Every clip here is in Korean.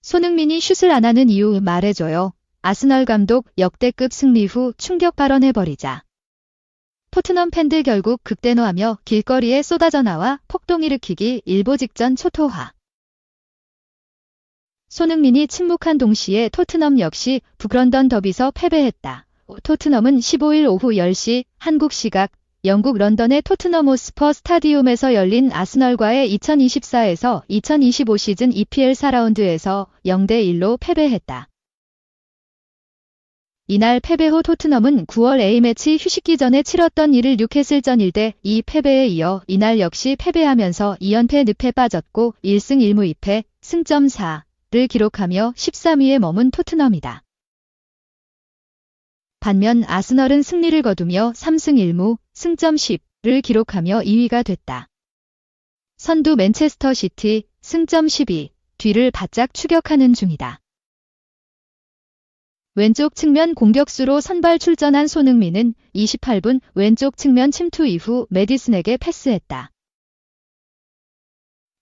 손흥민이 슛을 안 하는 이유 말해줘요. 아스널 감독 역대급 승리 후 충격 발언해버리자. 토트넘 팬들 결국 극대노하며 길거리에 쏟아져 나와 폭동 일으키기 일보 직전 초토화. 손흥민이 침묵한 동시에 토트넘 역시 북런던 더비에서 패배했다. 토트넘은 15일 오후 10시 한국 시각 영국 런던의 토트넘 호스퍼 스타디움에서 열린 아스널과의 2024에서 2025 시즌 EPL 4라운드에서 0대1로 패배했다. 이날 패배 후 토트넘은 9월 A매치 휴식기 전에 치렀던 1일 뉴캐슬전 1대2 패배에 이어 이날 역시 패배하면서 2연패 늪에 빠졌고 1승 1무 2패, 승점 4를 기록하며 13위에 머문 토트넘이다. 반면 아스널은 승리를 거두며 3승 1무, 승점 10를 기록하며 2위가 됐다. 선두 맨체스터 시티, 승점 12, 뒤를 바짝 추격하는 중이다. 왼쪽 측면 공격수로 선발 출전한 손흥민은 28분 왼쪽 측면 침투 이후 메디슨에게 패스했다.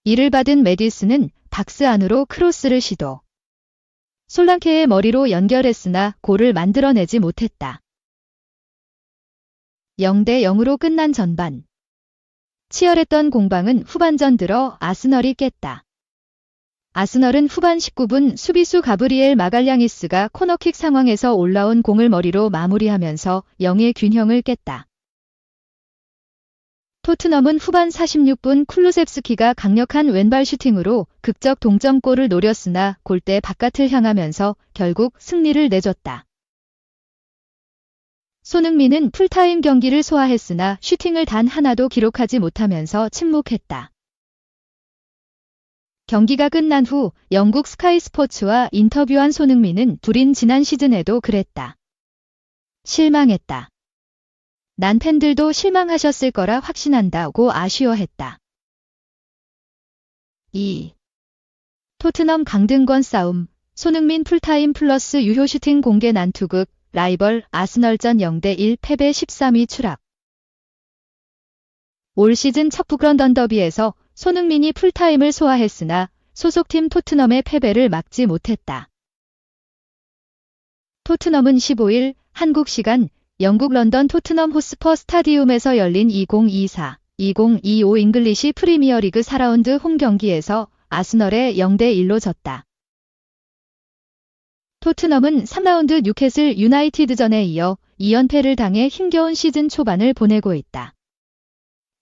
이를 받은 메디슨은 박스 안으로 크로스를 시도. 솔랑케의 머리로 연결했으나 골을 만들어내지 못했다. 0대0으로 끝난 전반. 치열했던 공방은 후반전 들어 아스널이 깼다. 아스널은 후반 19분 수비수 가브리엘 마갈량이스가 코너킥 상황에서 올라온 공을 머리로 마무리하면서 0의 균형을 깼다. 토트넘은 후반 46분 쿨루셉스키가 강력한 왼발 슈팅으로 극적 동점골을 노렸으나 골대 바깥을 향하면서 결국 승리를 내줬다. 손흥민은 풀타임 경기를 소화했으나 슈팅을 단 하나도 기록하지 못하면서 침묵했다. 경기가 끝난 후 영국 스카이 스포츠와 인터뷰한 손흥민은 둘인 지난 시즌에도 그랬다. 실망했다. 난 팬들도 실망하셨을 거라 확신한다고 아쉬워했다. 2. 토트넘 강등권 싸움. 손흥민 풀타임 플러스 유효 슈팅 공개 난투극. 라이벌 아스널전 0대1 패배 13위 추락. 올 시즌 첫 북런던 더비에서 손흥민이 풀타임을 소화했으나 소속팀 토트넘의 패배를 막지 못했다. 토트넘은 15일 한국 시간 영국 런던 토트넘 호스퍼 스타디움에서 열린 2024-2025 잉글리시 프리미어리그 4라운드 홈 경기에서 아스널에 0대1로 졌다. 토트넘은 3라운드 뉴캐슬 유나이티드전에 이어 2연패를 당해 힘겨운 시즌 초반을 보내고 있다.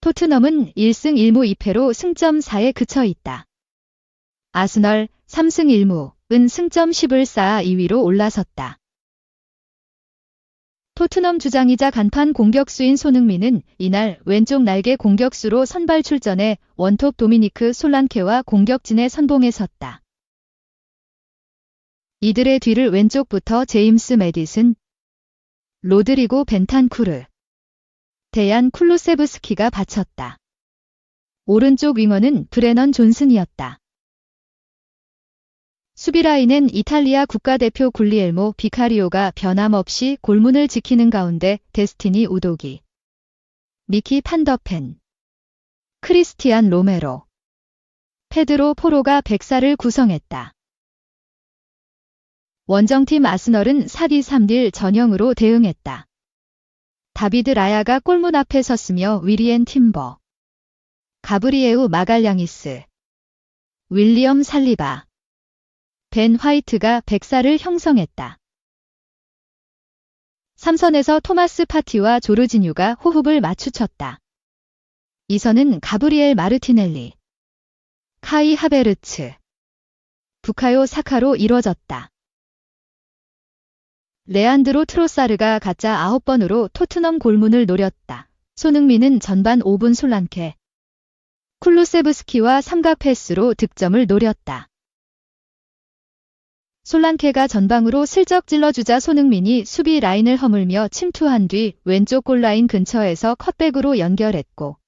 토트넘은 1승 1무 2패로 승점 4에 그쳐 있다. 아스널 3승 1무은 승점 10을 쌓아 2위로 올라섰다. 토트넘 주장이자 간판 공격수인 손흥민은 이날 왼쪽 날개 공격수로 선발 출전해 원톱 도미니크 솔란케와 공격진에 선봉에 섰다. 이들의 뒤를 왼쪽부터 제임스 메디슨, 로드리고 벤탄쿠르, 데얀 쿨루세브스키가 바쳤다. 오른쪽 윙어는 브레넌 존슨이었다. 수비 라인은 이탈리아 국가대표 굴리엘모 비카리오가 변함없이 골문을 지키는 가운데 데스티니 우도기, 미키 판더펜, 크리스티안 로메로, 페드로 포로가 백사를 구성했다. 원정팀 아스널은 4-3-1 전형으로 대응했다. 다비드 라야가 골문 앞에 섰으며 위리엔 팀버, 가브리에우 마갈량이스, 윌리엄 살리바, 벤 화이트가 백사를 형성했다. 3선에서 토마스 파티와 조르지뉴가 호흡을 맞추쳤다. 2선은 가브리엘 마르티넬리, 카이 하베르츠, 부카요 사카로 이뤄졌다. 레안드로 트로사르가 가짜 9번으로 토트넘 골문을 노렸다. 손흥민은 전반 5분 솔란케, 쿨루세브스키와 삼각 패스로 득점을 노렸다. 솔란케가 전방으로 슬쩍 찔러주자 손흥민이 수비 라인을 허물며 침투한 뒤 왼쪽 골라인 근처에서 컷백으로 연결했고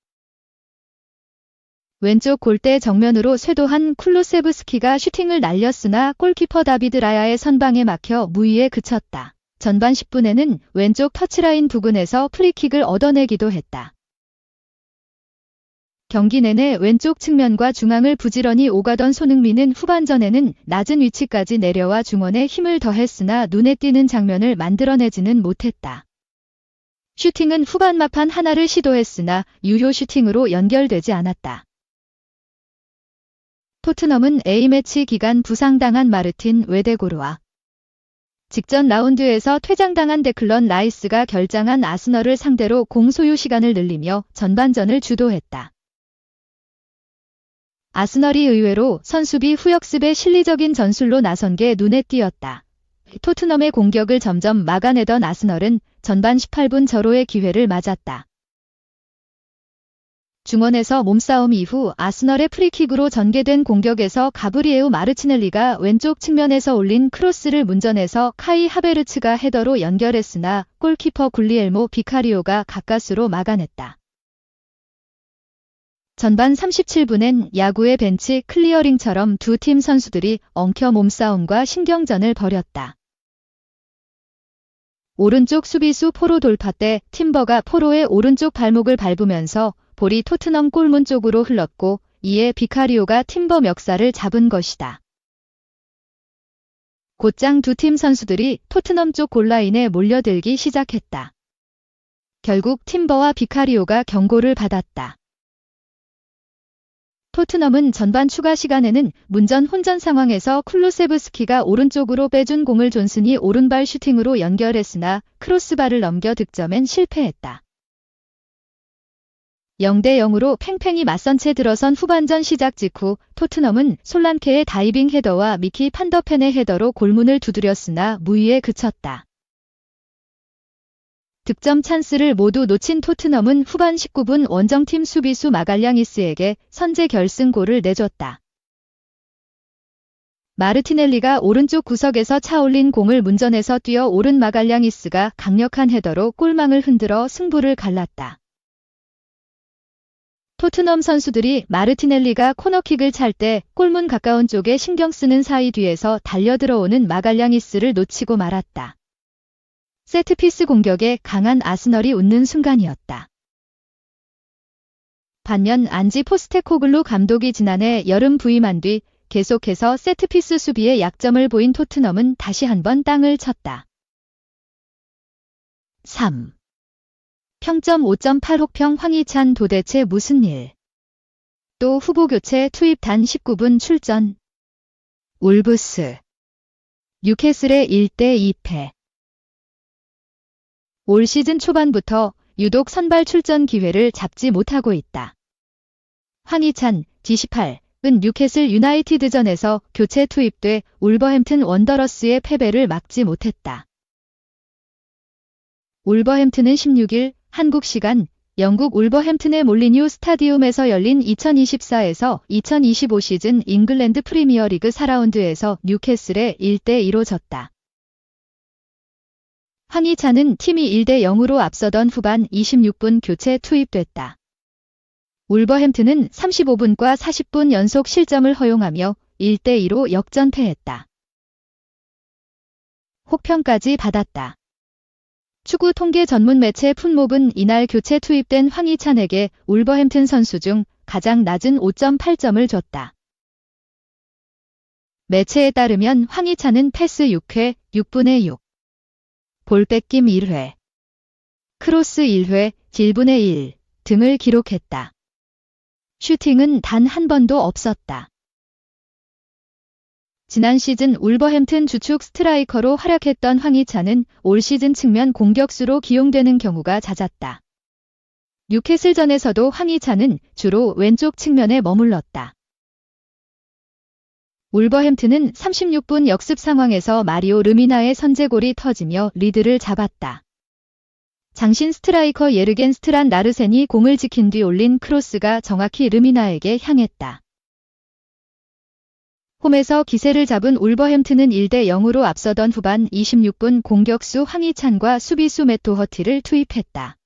왼쪽 골대 정면으로 쇄도한 쿨루세브스키가 슈팅을 날렸으나 골키퍼 다비드 라야의 선방에 막혀 무위에 그쳤다. 전반 10분에는 왼쪽 터치라인 부근에서 프리킥을 얻어내기도 했다. 경기 내내 왼쪽 측면과 중앙을 부지런히 오가던 손흥민은 후반전에는 낮은 위치까지 내려와 중원에 힘을 더했으나 눈에 띄는 장면을 만들어내지는 못했다. 슈팅은 후반 막판 하나를 시도했으나 유효 슈팅으로 연결되지 않았다. 토트넘은 A매치 기간 부상당한 마르틴 웨데고르와 직전 라운드에서 퇴장당한 데클런 라이스가 결장한 아스널을 상대로 공 소유 시간을 늘리며 전반전을 주도했다. 아스널이 의외로 선수비 후역습의 실리적인 전술로 나선 게 눈에 띄었다. 토트넘의 공격을 점점 막아내던 아스널은 전반 18분 절호의 기회를 맞았다. 중원에서 몸싸움 이후 아스널의 프리킥으로 전개된 공격에서 가브리에우 마르치넬리가 왼쪽 측면에서 올린 크로스를 문전에서 카이 하베르츠가 헤더로 연결했으나 골키퍼 굴리엘모 비카리오가 가까스로 막아냈다. 전반 37분엔 야구의 벤치 클리어링처럼 두 팀 선수들이 엉켜 몸싸움과 신경전을 벌였다. 오른쪽 수비수 포로 돌파 때 팀버가 포로의 오른쪽 발목을 밟으면서 볼이 토트넘 골문 쪽으로 흘렀고 이에 비카리오가 팀버 멱살을 잡은 것이다. 곧장 두 팀 선수들이 토트넘 쪽 골라인에 몰려들기 시작했다. 결국 팀버와 비카리오가 경고를 받았다. 토트넘은 전반 추가 시간에는 문전 혼전 상황에서 쿨루세브스키가 오른쪽으로 빼준 공을 존슨이 오른발 슈팅으로 연결했으나 크로스바를 넘겨 득점엔 실패했다. 0대0으로 팽팽히 맞선 채 들어선 후반전 시작 직후 토트넘은 솔란케의 다이빙 헤더와 미키 판더펜의 헤더로 골문을 두드렸으나 무위에 그쳤다. 득점 찬스를 모두 놓친 토트넘은 후반 19분 원정팀 수비수 마갈량이스에게 선제 결승골을 내줬다. 마르티넬리가 오른쪽 구석에서 차올린 공을 문전에서 뛰어 오른 마갈량이스가 강력한 헤더로 골망을 흔들어 승부를 갈랐다. 토트넘 선수들이 마르티넬리가 코너킥을 찰 때 골문 가까운 쪽에 신경 쓰는 사이 뒤에서 달려들어오는 마갈량이스를 놓치고 말았다. 세트피스 공격에 강한 아스널이 웃는 순간이었다. 반면 안지 포스테코글루 감독이 지난해 여름 부임한 뒤 계속해서 세트피스 수비에 약점을 보인 토트넘은 다시 한번 땅을 쳤다. 3. 평점 5.8 혹평 황희찬 도대체 무슨 일? 또 후보 교체 투입 단 19분 출전. 울브스. 뉴캐슬의 1대2패. 올 시즌 초반부터 유독 선발 출전 기회를 잡지 못하고 있다. 황희찬, G18은 뉴캐슬 유나이티드전에서 교체 투입돼 울버햄튼 원더러스의 패배를 막지 못했다. 울버햄튼은 16일 한국 시간 영국 울버햄튼의 몰리뉴 스타디움에서 열린 2024에서 2025 시즌 잉글랜드 프리미어리그 4라운드에서 뉴캐슬에 1대2로 졌다. 황희찬은 팀이 1대0으로 앞서던 후반 26분 교체 투입됐다. 울버햄튼은 35분과 40분 연속 실점을 허용하며 1대2로 역전패했다. 혹평까지 받았다. 축구 통계 전문 매체 풋몹은 이날 교체 투입된 황희찬에게 울버햄튼 선수 중 가장 낮은 5.8점을 줬다. 매체에 따르면 황희찬은 패스 6회, 6분의 6. 볼 뺏김 1회, 크로스 1회, 1분의 1 등을 기록했다. 슈팅은 단 한 번도 없었다. 지난 시즌 울버햄튼 주축 스트라이커로 활약했던 황희찬은 올 시즌 측면 공격수로 기용되는 경우가 잦았다. 뉴캐슬전에서도 황희찬은 주로 왼쪽 측면에 머물렀다. 울버햄튼은 36분 역습 상황에서 마리오 르미나의 선제골이 터지며 리드를 잡았다. 장신 스트라이커 예르겐 스트란 나르센이 공을 지킨 뒤 올린 크로스가 정확히 르미나에게 향했다. 홈에서 기세를 잡은 울버햄튼은 1대0으로 앞서던 후반 26분 공격수 황희찬과 수비수 맷 도허티를 투입했다.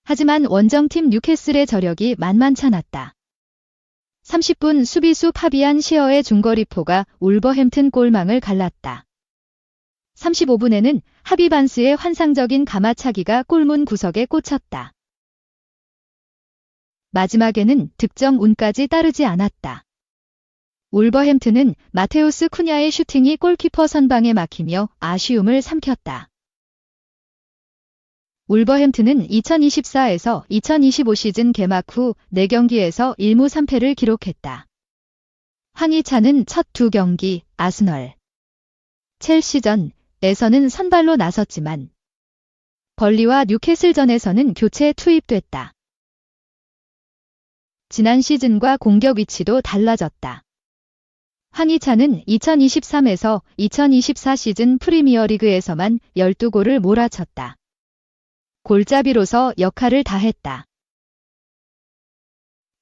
하지만 원정팀 뉴캐슬의 저력이 만만찮았다. 30분 수비수 파비안 시어의 중거리포가 울버햄튼 골망을 갈랐다. 35분에는 하비반스의 환상적인 가마차기가 골문 구석에 꽂혔다. 마지막에는 득점 운까지 따르지 않았다. 울버햄튼은 마테우스 쿠냐의 슈팅이 골키퍼 선방에 막히며 아쉬움을 삼켰다. 울버햄튼은 2024에서 2025 시즌 개막 후 4경기에서 1무 3패를 기록했다. 황희찬은 첫 2경기 아스널, 첼시전에서는 선발로 나섰지만 벌리와 뉴캐슬전에서는 교체 투입됐다. 지난 시즌과 공격 위치도 달라졌다. 황희찬은 2023에서 2024 시즌 프리미어리그에서만 12골을 몰아쳤다. 골잡이로서 역할을 다했다.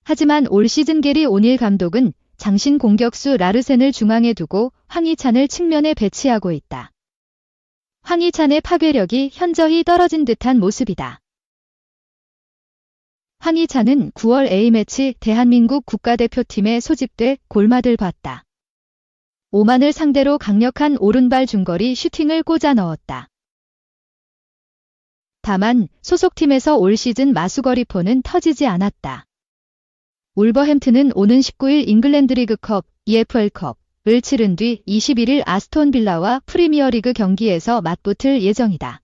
하지만 올 시즌 게리 오닐 감독은 장신 공격수 라르센을 중앙에 두고 황희찬을 측면에 배치하고 있다. 황희찬의 파괴력이 현저히 떨어진 듯한 모습이다. 황희찬은 9월 A매치 대한민국 국가대표팀에 소집돼 골맛을 봤다. 오만을 상대로 강력한 오른발 중거리 슈팅을 꽂아 넣었다. 다만 소속팀에서 올 시즌 마수거리포는 터지지 않았다. 울버햄튼은 오는 19일 잉글랜드 리그컵, EFL컵을 치른 뒤 21일 아스톤 빌라와 프리미어리그 경기에서 맞붙을 예정이다.